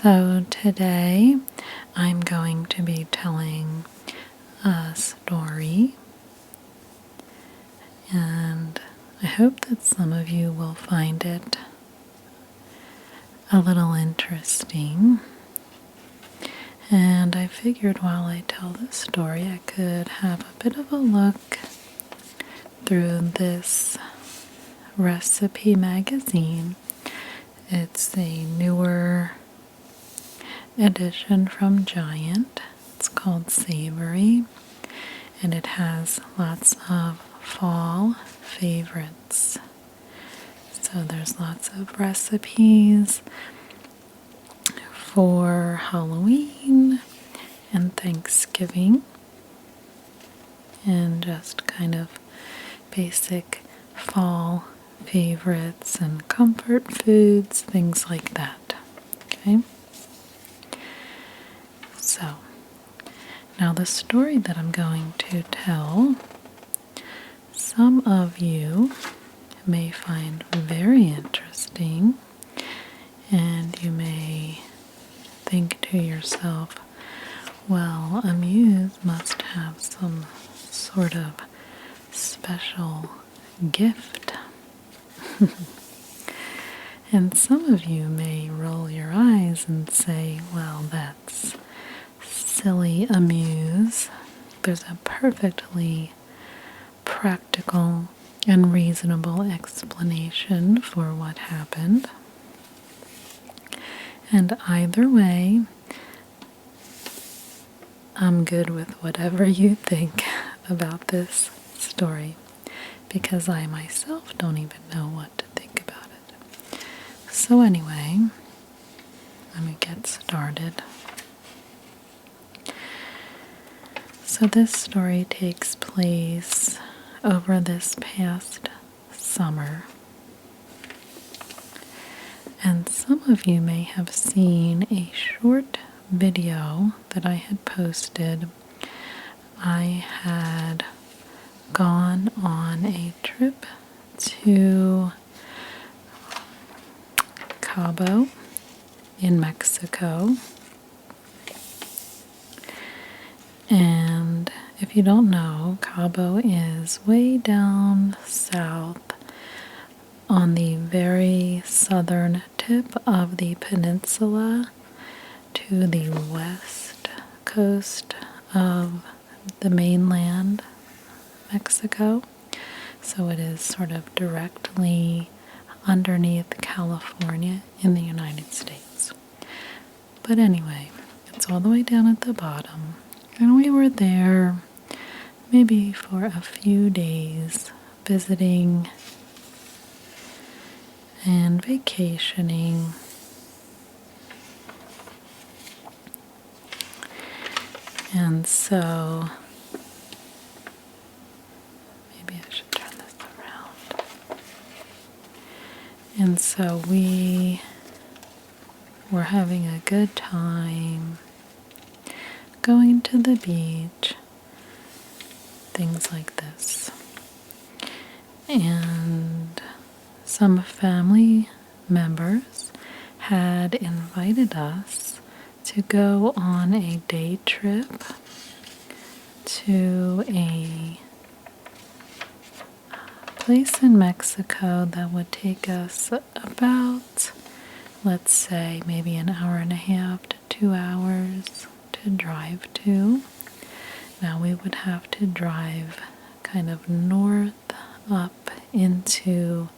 So today I'm going to be telling a story, and I hope that some of you will find it a little interesting. And I figured while I tell this story, I could have a bit of a look through this recipe magazine. It's a newer edition from Giant. It's called Savory, and it has lots of fall favorites. So there's lots of recipes for Halloween and Thanksgiving, and just kind of basic fall favorites and comfort foods, things like that. Okay? So, now the story that I'm going to tell, some of you may find very interesting, and you may think to yourself, well, Amuse must have some sort of special gift. And some of you may roll your eyes and say, well, that's silly, Amuse. There's a perfectly practical and reasonable explanation for what happened. And either way, I'm good with whatever you think about this story, because I myself don't even know what to think about it. So anyway, let me get started. So this story takes place over this past summer. And some of you may have seen a short video that I had posted. I had gone on a trip to Cabo in Mexico. And if you don't know, Cabo is way down south on the very southern tip of the peninsula to the west coast of the mainland Mexico. So it is sort of directly underneath California in the United States. But anyway, it's all the way down at the bottom. And we were there maybe for a few days visiting and vacationing. And so, maybe I should turn this around. And so we were having a good time, going to the beach, things like this. And some family members had invited us to go on a day trip to a place in Mexico that would take us about, let's say, maybe an hour and a half to 2 hours to drive to. Now we would have to drive kind of north up into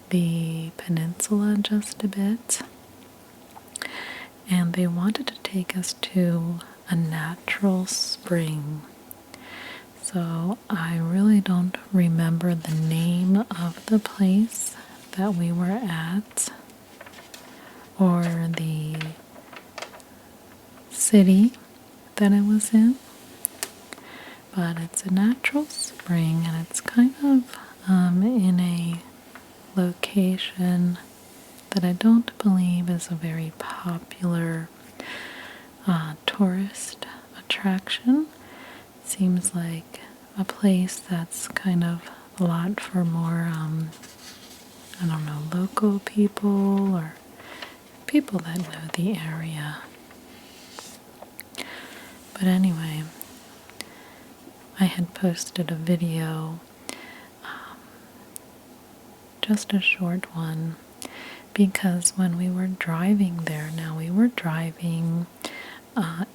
the peninsula just a bit, and they wanted to take us to a natural spring. So I really don't remember the name of the place that we were at or the city that it was in, but it's a natural spring, and it's kind of in a location that I don't believe is a very popular tourist attraction. It seems like a place that's kind of a lot for more, I don't know, local people or people that know the area. But anyway, I had posted a video, just a short one, because when we were driving there, now we were driving,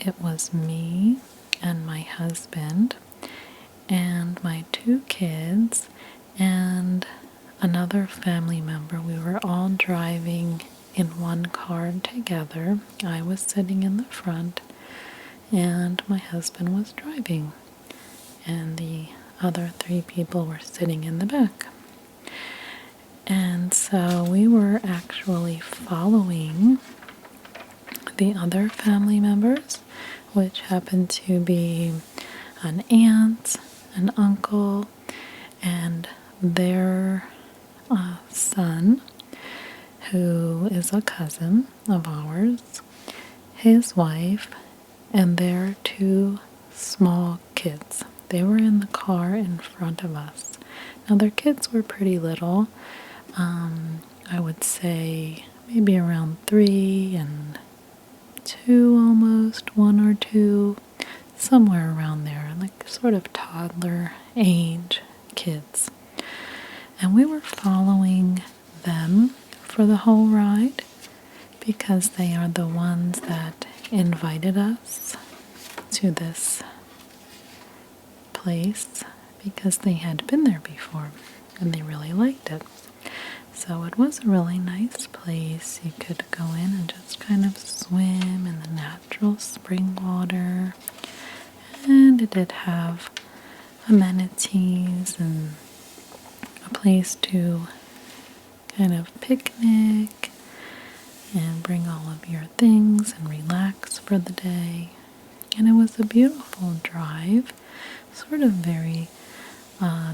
it was me and my husband and my 2 kids and another family member. We were all driving in one car together. I was sitting in the front and my husband was driving, and the other 3 people were sitting in the back. And so we were actually following the other family members, which happened to be an aunt, an uncle, and their son, who is a cousin of ours, his wife, and their 2 small kids. They were in the car in front of us. Now their kids were pretty little. I would say maybe around 3 and 2 almost, 1 or 2, somewhere around there, like sort of toddler age kids. And we were following them for the whole ride because they are the ones that invited us to this place because they had been there before and they really liked it. So it was a really nice place. You could go in and just kind of swim in the natural spring water. And it did have amenities and a place to kind of picnic and bring all of your things and relax for the day. And it was a beautiful drive, sort of very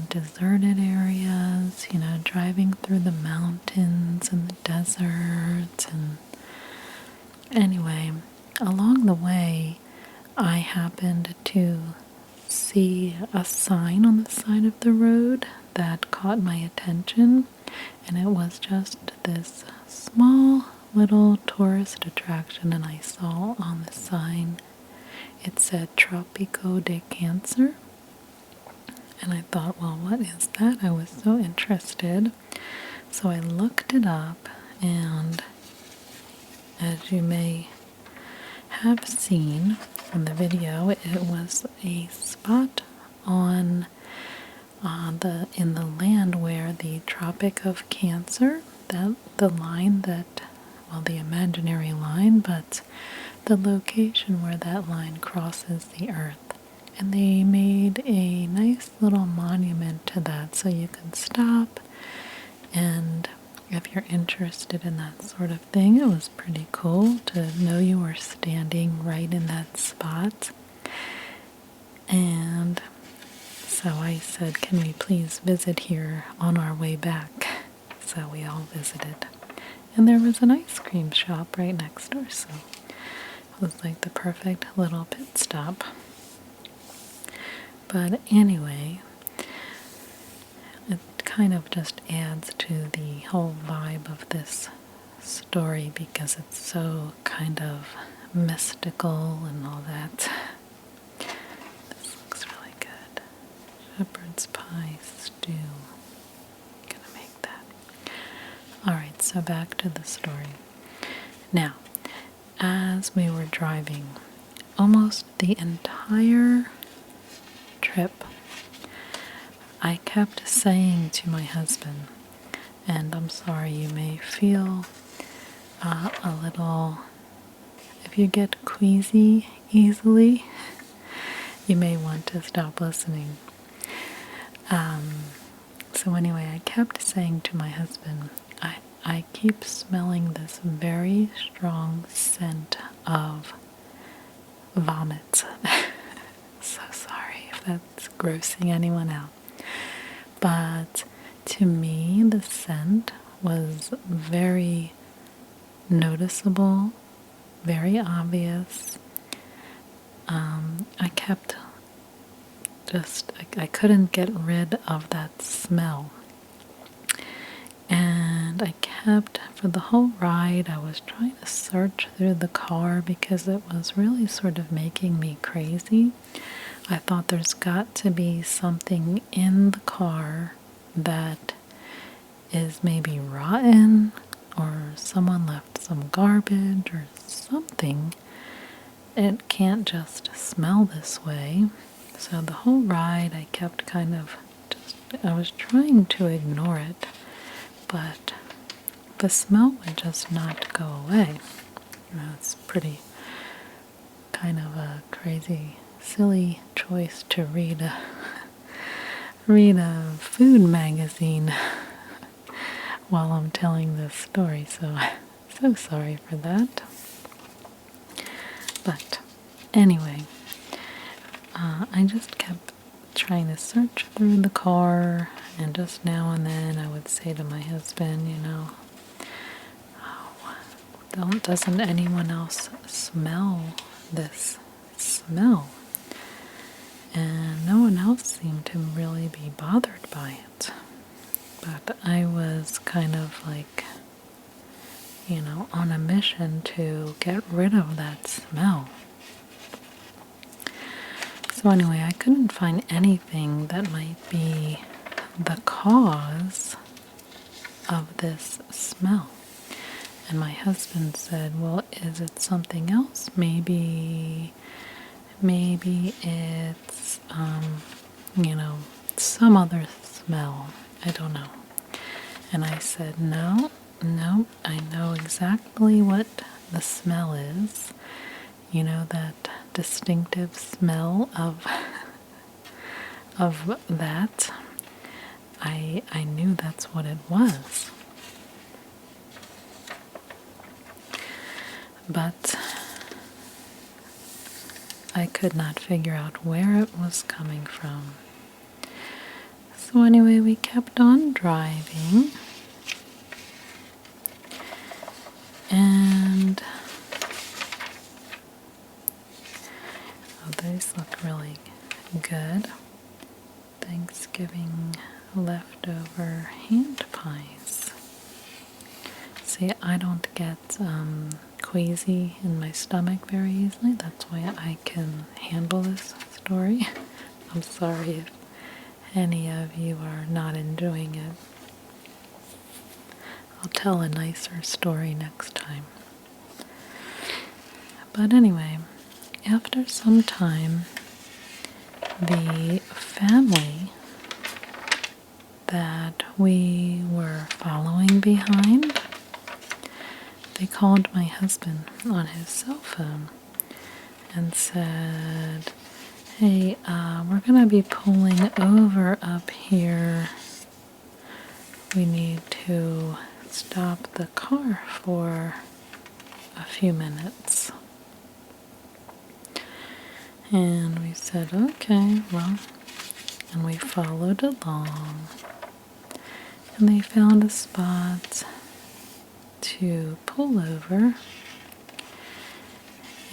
deserted areas, driving through the mountains and the deserts. And anyway, along the way, I happened to see a sign on the side of the road that caught my attention, and it was just this small little tourist attraction, and I saw on the sign it said Tropico de Cancer. And I thought, well, what is that? I was so interested. So I looked it up, and as you may have seen in the video, it was a spot on in the land where the Tropic of Cancer, the line that, well, the imaginary line, but the location where that line crosses the earth. And they made a nice little monument to that, so you can stop, and if you're interested in that sort of thing, it was pretty cool to know you were standing right in that spot. And so I said, can we please visit here on our way back? So we all visited. And there was an ice cream shop right next door, so it was like the perfect little pit stop. But anyway, it kind of just adds to the whole vibe of this story because it's so kind of mystical and all that. This looks really good. Shepherd's pie stew. I'm gonna make that. Alright, so back to the story. Now, as we were driving, almost the entire trip, I kept saying to my husband, and I'm sorry, you may feel a little, if you get queasy easily, you may want to stop listening. So anyway, I kept saying to my husband, I keep smelling this very strong scent of vomit. So sorry if that's grossing anyone out. But to me, the scent was very noticeable, very obvious. I kept I couldn't get rid of that smell. And And I kept, for the whole ride, I was trying to search through the car because it was really sort of making me crazy. I thought there's got to be something in the car that is maybe rotten, or someone left some garbage or something. It can't just smell this way. So the whole ride I kept kind of I was trying to ignore it, but the smell would just not go away. It's pretty kind of a crazy, silly choice to read a food magazine while I'm telling this story, so sorry for that. But anyway, I just kept trying to search through the car, and just now and then I would say to my husband, doesn't anyone else smell this smell? And no one else seemed to really be bothered by it. But I was kind of like, on a mission to get rid of that smell. So anyway, I couldn't find anything that might be the cause of this smell. And my husband said, well, is it something else? Maybe it's, some other smell. I don't know. And I said, no, I know exactly what the smell is. That distinctive smell of that. I knew that's what it was. But I could not figure out where it was coming from. So anyway, we kept on driving. And these look really good. Thanksgiving leftover hand pies. See, I don't get queasy in my stomach very easily. That's why I can handle this story. I'm sorry if any of you are not enjoying it. I'll tell a nicer story next time. But anyway, after some time, the family that we were following behind, they called my husband on his cell phone and said, hey, we're going to be pulling over up here. We need to stop the car for a few minutes. And we said, okay, well, and we followed along. And they found a spot to pull over.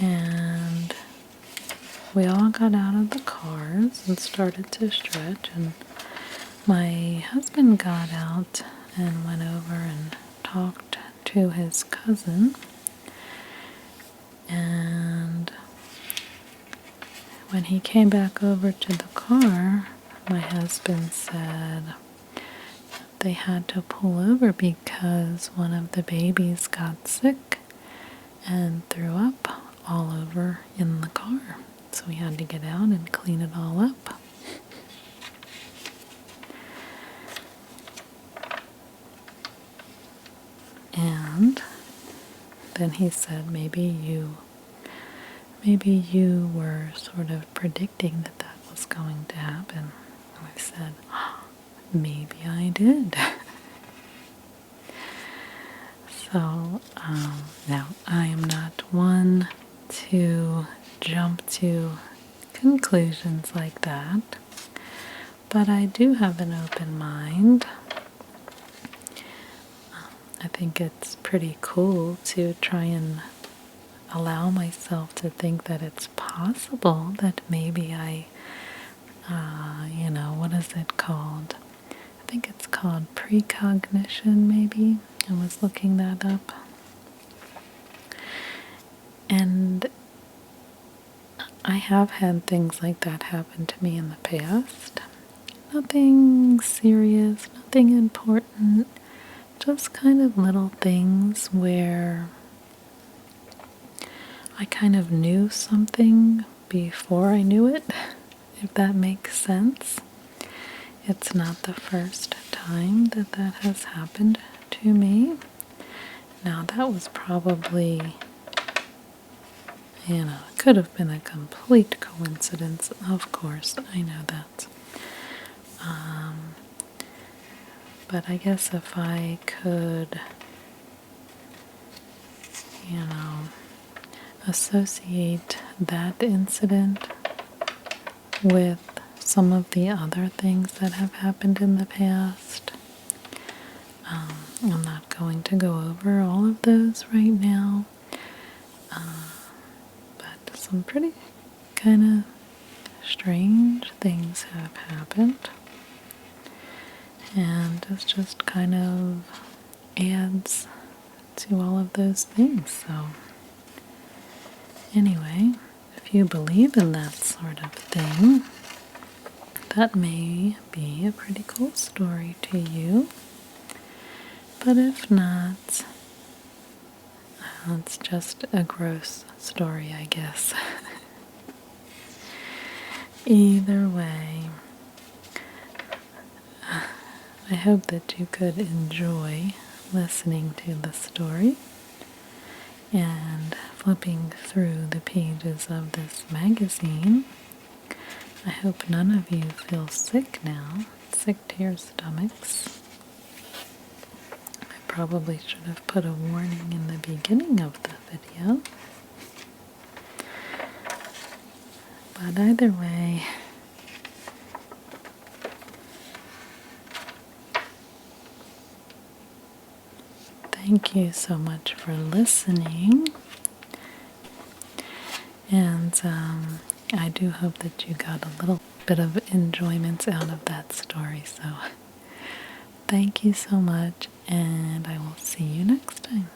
And we all got out of the cars and started to stretch. And my husband got out and went over and talked to his cousin. And when he came back over to the car, my husband said they had to pull over because one of the babies got sick and threw up all over in the car. So we had to get out and clean it all up. And then he said, maybe you were sort of predicting that was going to happen. And I said, maybe I did. So now I am not one to jump to conclusions like that, but I do have an open mind. I think it's pretty cool to try and allow myself to think that it's possible that maybe I, what is it called? I think it's called precognition, maybe. I was looking that up. And I have had things like that happen to me in the past. Nothing serious, nothing important, just kind of little things where I kind of knew something before I knew it, if that makes sense. It's not the first time that that has happened to me. Now, that was probably, it could have been a complete coincidence, of course, I know that. But I guess if I could, associate that incident with some of the other things that have happened in the past. I'm not going to go over all of those right now, but some pretty kind of strange things have happened, and it just kind of adds to all of those things. So anyway, if you believe in that sort of thing, that may be a pretty cool story to you. But if not, it's just a gross story, I guess. Either way, I hope that you could enjoy listening to the story and flipping through the pages of this magazine. I hope none of you feel sick now, sick to your stomachs. I probably should have put a warning in the beginning of the video. But either way, thank you so much for listening. And I do hope that you got a little bit of enjoyment out of that story. So thank you so much, and I will see you next time.